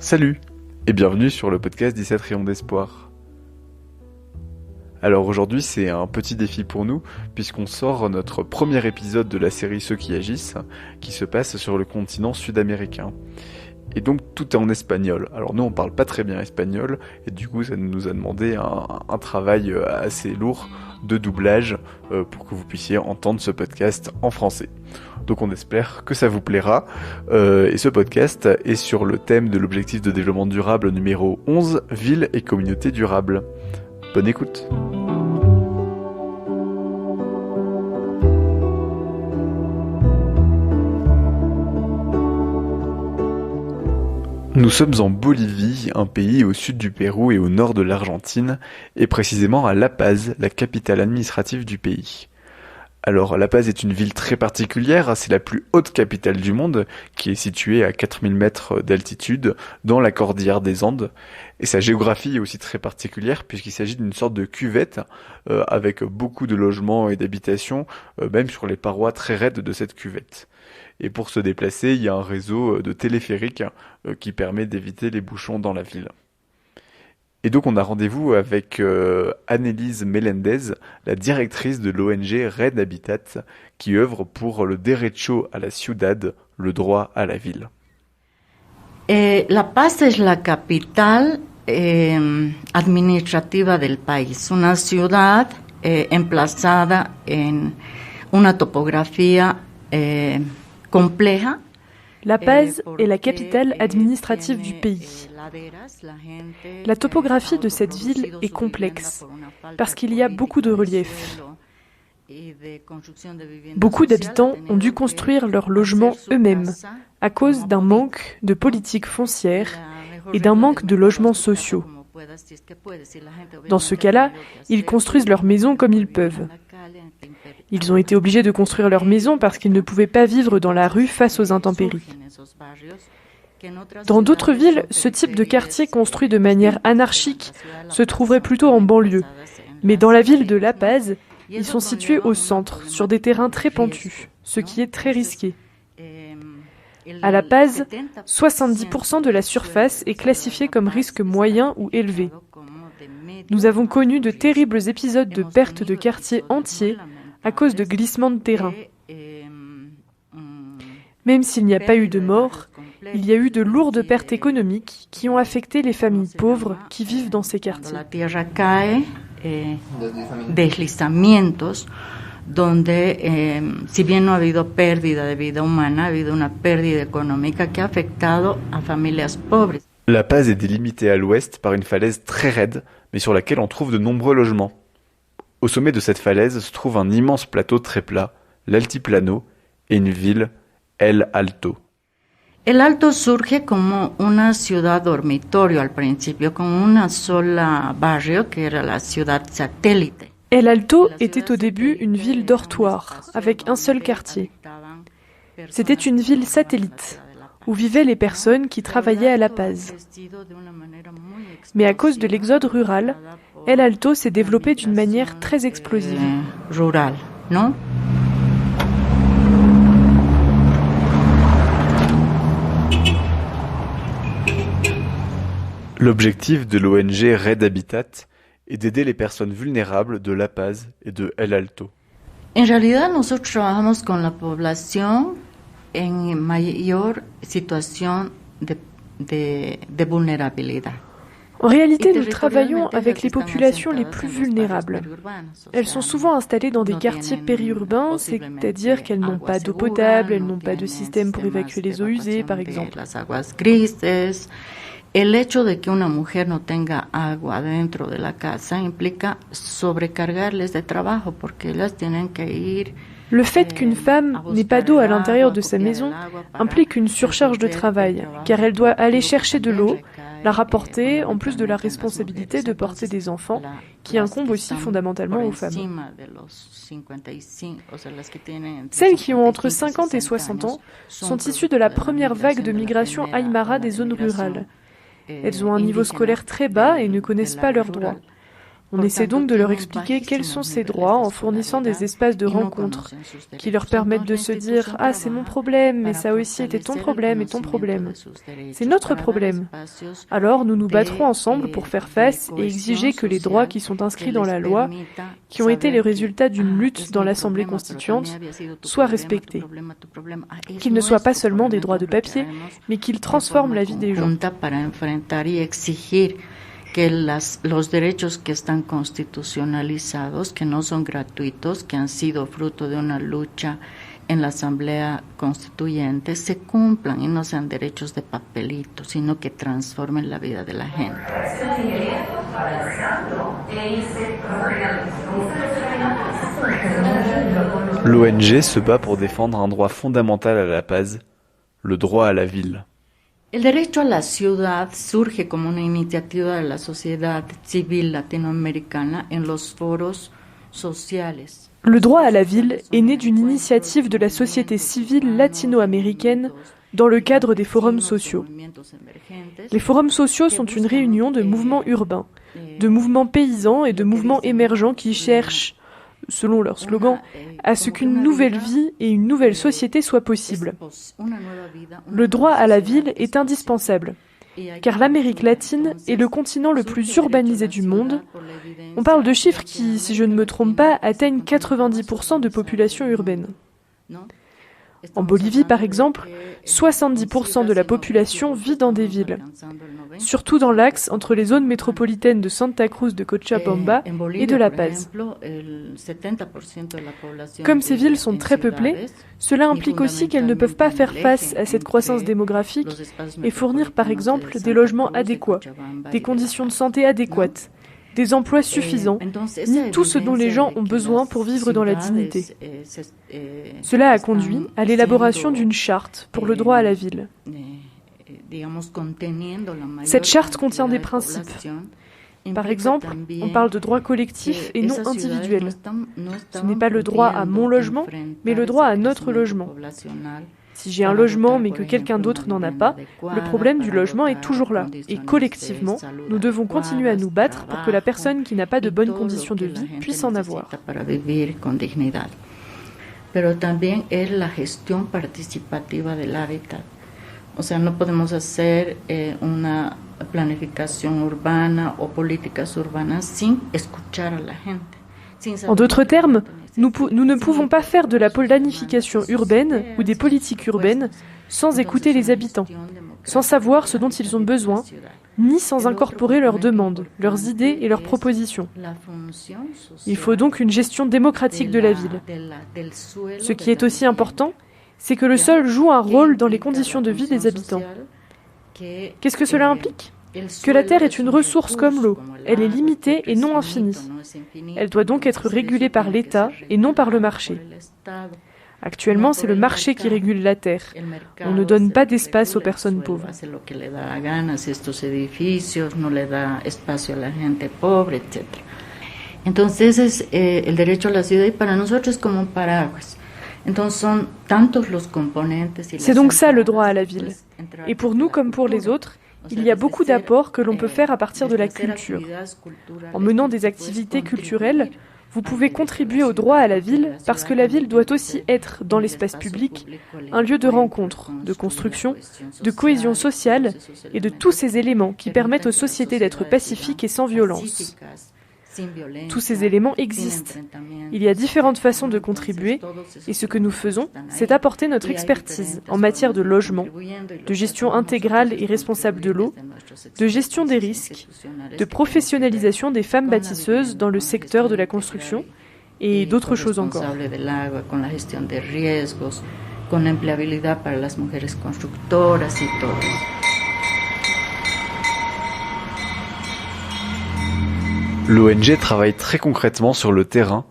Salut et bienvenue sur le podcast 17 rayons d'espoir. Alors aujourd'hui c'est un petit défi pour nous puisqu'on sort notre premier épisode de la série Ceux qui agissent qui se passe sur le continent sud-américain. Et donc tout est en espagnol. Alors nous on parle pas très bien espagnol et du coup ça nous a demandé un travail assez lourd de doublage pour que vous puissiez entendre ce podcast en français. Donc on espère que ça vous plaira. Et ce podcast est sur le thème de l'objectif de développement durable numéro 11, ville et communauté durable. Bonne écoute. Nous sommes en Bolivie, un pays au sud du Pérou et au nord de l'Argentine, et précisément à La Paz, la capitale administrative du pays. Alors La Paz est une ville très particulière, c'est la plus haute capitale du monde, qui est située à 4000 mètres d'altitude dans la cordillère des Andes, et sa géographie est aussi très particulière puisqu'il s'agit d'une sorte de cuvette avec beaucoup de logements et d'habitations, même sur les parois très raides de cette cuvette. Et pour se déplacer, il y a un réseau de téléphériques qui permet d'éviter les bouchons dans la ville. Et donc on a rendez-vous avec Annelise Melendez, la directrice de l'ONG Red Habitat, qui œuvre pour le derecho a la ciudad, le droit à la ville. La Paz es la capital administrativa del país, una ciudad emplazada en una topografía compleja. La Paz est la capitale administrative du pays. La topographie de cette ville est complexe parce qu'il y a beaucoup de relief. Beaucoup d'habitants ont dû construire leurs logements eux-mêmes à cause d'un manque de politique foncière et d'un manque de logements sociaux. Dans ce cas-là, ils construisent leurs maisons comme ils peuvent. Ils ont été obligés de construire leur maison parce qu'ils ne pouvaient pas vivre dans la rue face aux intempéries. Dans d'autres villes, ce type de quartier construit de manière anarchique se trouverait plutôt en banlieue. Mais dans la ville de La Paz, ils sont situés au centre, sur des terrains très pentus, ce qui est très risqué. À La Paz, 70% de la surface est classifiée comme risque moyen ou élevé. Nous avons connu de terribles épisodes de perte de quartiers entiers à cause de glissements de terrain. Même s'il n'y a pas eu de morts, il y a eu de lourdes pertes économiques qui ont affecté les familles pauvres qui vivent dans ces quartiers. Deslizamientos donde si bien no ha habido pérdida de vida humana, ha habido una pérdida económica que ha afectado a familias pobres. La Paz est délimitée à l'ouest par une falaise très raide, mais sur laquelle on trouve de nombreux logements. Au sommet de cette falaise se trouve un immense plateau très plat, l'Altiplano, et une ville, El Alto. El Alto surge como una ciudad dormitorio al principio, con una sola barrio que era la ciudad satélite. El Alto était au début une ville dortoir, avec un seul quartier. C'était une ville satellite, où vivaient les personnes qui travaillaient à La Paz. Mais à cause de l'exode rural, El Alto s'est développé d'une manière très explosive. Rural, non? L'objectif de l'ONG Red Habitat est d'aider les personnes vulnérables de La Paz et de El Alto. En realidad nosotros trabajamos con la población en mayor situación de vulnerabilidad. En réalité, nous travaillons avec les populations les plus vulnérables. Elles sont souvent installées dans des quartiers périurbains, c'est-à-dire qu'elles n'ont pas d'eau potable, elles n'ont pas de système pour évacuer les eaux usées, par exemple. El hecho de que una mujer no tenga agua dentro de la casa implica sobrecargarles de trabajo porque ellas tienen que ir. Le fait qu'une femme n'ait pas d'eau à l'intérieur de sa maison implique une surcharge de travail, car elle doit aller chercher de l'eau, la rapporter, en plus de la responsabilité de porter des enfants, qui incombe aussi fondamentalement aux femmes. Celles qui ont entre 50 et 60 ans sont issues de la première vague de migration aymara des zones rurales. Elles ont un niveau scolaire très bas et ne connaissent pas leurs droits. On essaie donc de leur expliquer quels sont ces droits en fournissant des espaces de rencontre qui leur permettent de se dire « Ah, c'est mon problème, mais ça aussi était ton problème et ton problème. C'est notre problème. Alors nous nous battrons ensemble pour faire face et exiger que les droits qui sont inscrits dans la loi, qui ont été le résultat d'une lutte dans l'Assemblée constituante, soient respectés. Qu'ils ne soient pas seulement des droits de papier, mais qu'ils transforment la vie des gens. » Que los derechos que están constitucionalizados, que no son gratuitos, que han sido fruto de una lucha en la Asamblea Constituyente, se cumplan y no sean derechos de papelito, sino que transformen la vida de la gente. L'ONG se bat pour défendre un droit fondamental à La Paz, le droit à la ville. El derecho a la ciudad surge como una iniciativa de la sociedad civil latinoamericana en los foros sociales. Le droit à la ville est né d'une initiative de la société civile latino-américaine dans le cadre des forums sociaux. Les forums sociaux sont une réunion de mouvements urbains, de mouvements paysans et de mouvements émergents qui cherchent, selon leur slogan, à ce qu'une nouvelle vie et une nouvelle société soient possibles. Le droit à la ville est indispensable, car l'Amérique latine est le continent le plus urbanisé du monde. On parle de chiffres qui, si je ne me trompe pas, atteignent 90% de population urbaine. En Bolivie, par exemple, 70% de la population vit dans des villes, surtout dans l'axe entre les zones métropolitaines de Santa Cruz de Cochabamba et de La Paz. Comme ces villes sont très peuplées, cela implique aussi qu'elles ne peuvent pas faire face à cette croissance démographique et fournir par exemple des logements adéquats, des conditions de santé adéquates, des emplois suffisants, ni tout ce dont les gens ont besoin pour vivre dans la dignité. Cela a conduit à l'élaboration d'une charte pour le droit à la ville. Cette charte contient des principes. Par exemple, on parle de droit collectif et non individuel. Ce n'est pas le droit à mon logement, mais le droit à notre logement. Si j'ai un logement mais que quelqu'un d'autre n'en a pas, le problème du logement est toujours là. Et collectivement, nous devons continuer à nous battre pour que la personne qui n'a pas de bonnes conditions de vie puisse en avoir. Pero también es la gestión participativa del hábitat. O sea, no podemos hacer una planificación urbana o políticas urbanas sin escuchar a la gente. En d'autres termes, nous ne pouvons pas faire de la planification urbaine ou des politiques urbaines sans écouter les habitants, sans savoir ce dont ils ont besoin, ni sans incorporer leurs demandes, leurs idées et leurs propositions. Il faut donc une gestion démocratique de la ville. Ce qui est aussi important, c'est que le sol joue un rôle dans les conditions de vie des habitants. Qu'est-ce que cela implique ? Que la terre est une ressource comme l'eau. Elle est limitée et non infinie. Elle doit donc être régulée par l'État et non par le marché. Actuellement, c'est le marché qui régule la terre. On ne donne pas d'espace aux personnes pauvres. Entonces, el derecho a la ciudad y para nosotros es como un paraguas. C'est donc ça le droit à la ville. Et pour nous comme pour les autres, il y a beaucoup d'apports que l'on peut faire à partir de la culture. En menant des activités culturelles, vous pouvez contribuer au droit à la ville parce que la ville doit aussi être, dans l'espace public, un lieu de rencontre, de construction, de cohésion sociale et de tous ces éléments qui permettent aux sociétés d'être pacifiques et sans violence. Tous ces éléments existent. Il y a différentes façons de contribuer et ce que nous faisons, c'est apporter notre expertise en matière de logement, de gestion intégrale et responsable de l'eau, de gestion des risques, de professionnalisation des femmes bâtisseuses dans le secteur de la construction et d'autres choses encore. L'ONG travaille très concrètement sur le terrain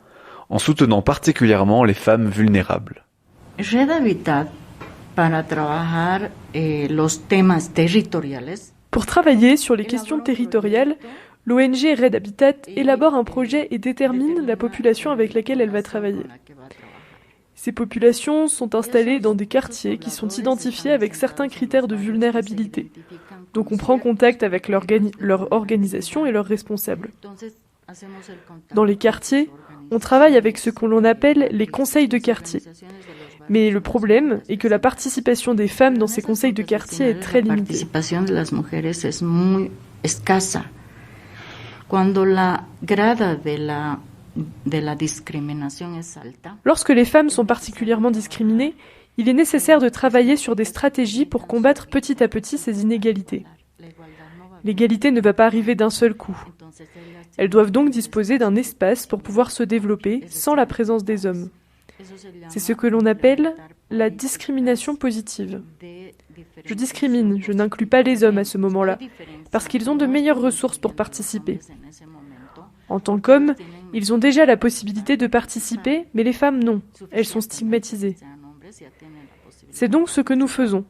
en soutenant particulièrement les femmes vulnérables. Pour travailler sur les questions territoriales, l'ONG Red Habitat élabore un projet et détermine la population avec laquelle elle va travailler. Ces populations sont installées dans des quartiers qui sont identifiés avec certains critères de vulnérabilité. Donc on prend contact avec leur organisation et leurs responsables. Dans les quartiers, on travaille avec ce que l'on appelle les conseils de quartier. Mais le problème est que la participation des femmes dans ces conseils de quartier est très limitée. La participation de las mujeres es muy escasa. Cuando la grada de la discriminación es alta. Lorsque les femmes sont particulièrement discriminées, il est nécessaire de travailler sur des stratégies pour combattre petit à petit ces inégalités. L'égalité ne va pas arriver d'un seul coup. Elles doivent donc disposer d'un espace pour pouvoir se développer sans la présence des hommes. C'est ce que l'on appelle la discrimination positive. Je discrimine, je n'inclus pas les hommes à ce moment-là, parce qu'ils ont de meilleures ressources pour participer. En tant qu'hommes, ils ont déjà la possibilité de participer, mais les femmes non, elles sont stigmatisées. C'est donc ce que nous faisons.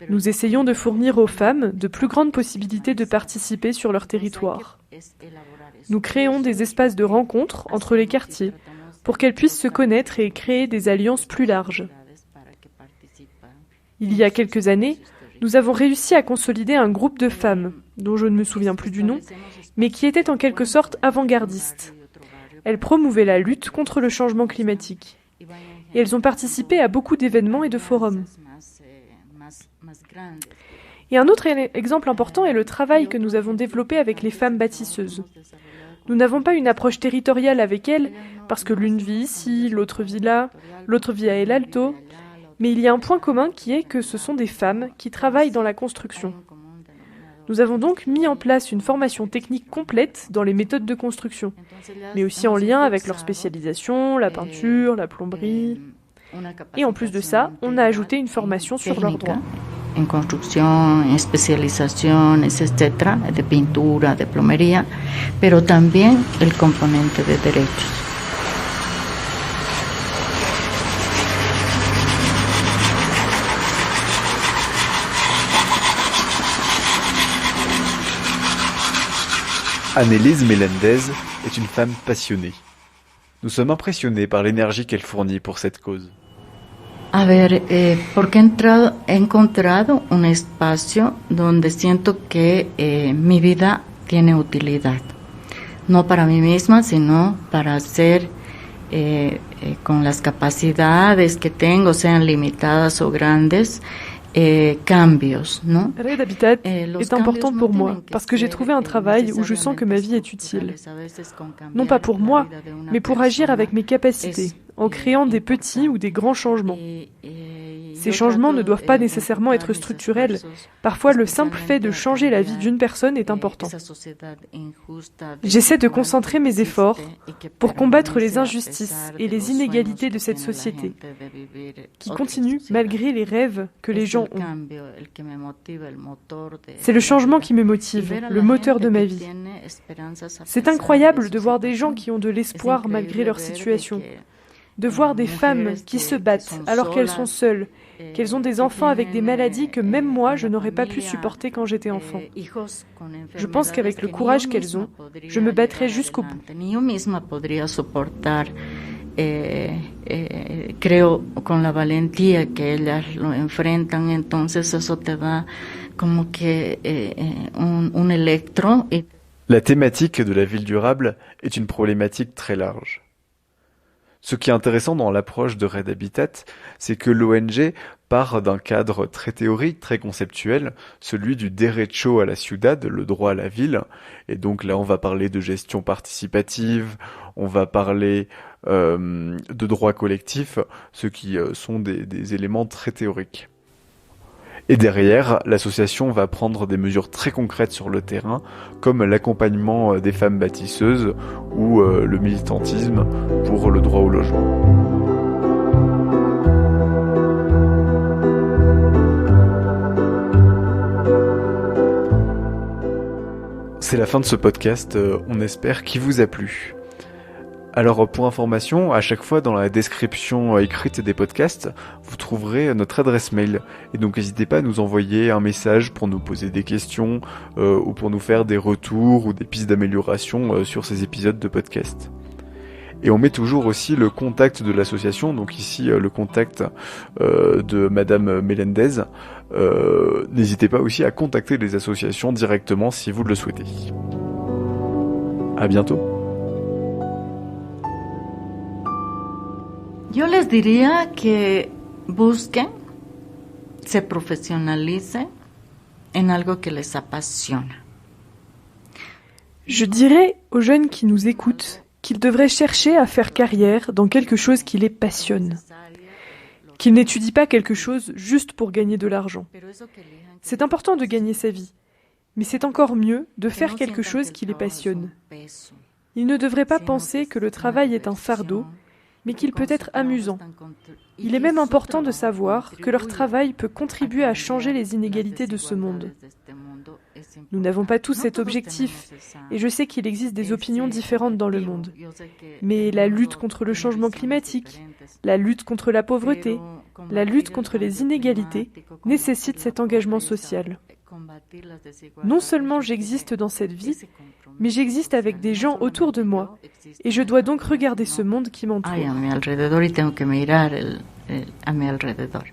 Nous essayons de fournir aux femmes de plus grandes possibilités de participer sur leur territoire. Nous créons des espaces de rencontre entre les quartiers pour qu'elles puissent se connaître et créer des alliances plus larges. Il y a quelques années, nous avons réussi à consolider un groupe de femmes, dont je ne me souviens plus du nom, mais qui étaient en quelque sorte avant-gardistes. Elles promouvaient la lutte contre le changement climatique. Et elles ont participé à beaucoup d'événements et de forums. Et un autre exemple important est le travail que nous avons développé avec les femmes bâtisseuses. Nous n'avons pas une approche territoriale avec elles, parce que l'une vit ici, l'autre vit là, l'autre vit à El Alto, mais il y a un point commun qui est que ce sont des femmes qui travaillent dans la construction. Nous avons donc mis en place une formation technique complète dans les méthodes de construction, mais aussi en lien avec leur spécialisation, la peinture, la plomberie. Et en plus de ça, on a ajouté une formation sur leurs droits. En construcción, en especializaciones, etc., de pintura, de plomería, pero también el componente de derechos. Annelise Melendez est une femme passionnée. Nous sommes impressionnés par l'énergie qu'elle fournit pour cette cause. A ver, porque he encontrado un espacio donde siento que mi vida tiene utilidad. No para mí misma, sino para hacer con las capacidades que tengo, sean limitadas o grandes, cambios, ¿no? Red Habitat est important pour moi parce que j'ai trouvé un travail où je sens que ma vie est utile. Non pas pour moi, mais pour agir avec mes capacités, en créant des petits ou des grands changements. Ces changements ne doivent pas nécessairement être structurels. Parfois, le simple fait de changer la vie d'une personne est important. J'essaie de concentrer mes efforts pour combattre les injustices et les inégalités de cette société, qui continue malgré les rêves que les gens ont. C'est le changement qui me motive, le moteur de ma vie. C'est incroyable de voir des gens qui ont de l'espoir malgré leur situation. De voir des femmes qui se battent alors qu'elles sont seules, qu'elles ont des enfants avec des maladies que même moi je n'aurais pas pu supporter quand j'étais enfant. Je pense qu'avec le courage qu'elles ont, je me battrai jusqu'au bout. Creo con la valentía que ellas lo enfrentan, entonces eso te da como que un electro. La thématique de la ville durable est une problématique très large. Ce qui est intéressant dans l'approche de Red Habitat, c'est que l'ONG part d'un cadre très théorique, très conceptuel, celui du derecho a la ciudad, le droit à la ville. Et donc là, on va parler de gestion participative, on va parler de droits collectifs, ce qui sont des éléments très théoriques. Et derrière, l'association va prendre des mesures très concrètes sur le terrain, comme l'accompagnement des femmes bâtisseuses ou le militantisme pour le droit au logement. C'est la fin de ce podcast, on espère qu'il vous a plu. Alors pour information, à chaque fois dans la description écrite des podcasts, vous trouverez notre adresse mail. Et donc n'hésitez pas à nous envoyer un message pour nous poser des questions ou pour nous faire des retours ou des pistes d'amélioration sur ces épisodes de podcast. Et on met toujours aussi le contact de l'association, donc ici le contact de Madame Melendez. N'hésitez pas aussi à contacter les associations directement si vous le souhaitez. À bientôt. Yo les diría que busquen, se profesionalicen en algo que les apasiona. Je dirais aux jeunes qui nous écoutent qu'ils devraient chercher à faire carrière dans quelque chose qui les passionne. Qu'ils n'étudient pas quelque chose juste pour gagner de l'argent. C'est important de gagner sa vie, mais c'est encore mieux de faire quelque chose qui les passionne. Ils ne devraient pas penser que le travail est un fardeau, mais qu'il peut être amusant. Il est même important de savoir que leur travail peut contribuer à changer les inégalités de ce monde. Nous n'avons pas tous cet objectif, et je sais qu'il existe des opinions différentes dans le monde. Mais la lutte contre le changement climatique, la lutte contre la pauvreté, la lutte contre les inégalités nécessite cet engagement social. Non seulement j'existe dans cette vie, mais j'existe avec des gens autour de moi, et je dois donc regarder ce monde qui m'entoure. Hay a mi alrededor y tengo que mirar a mi alrededor.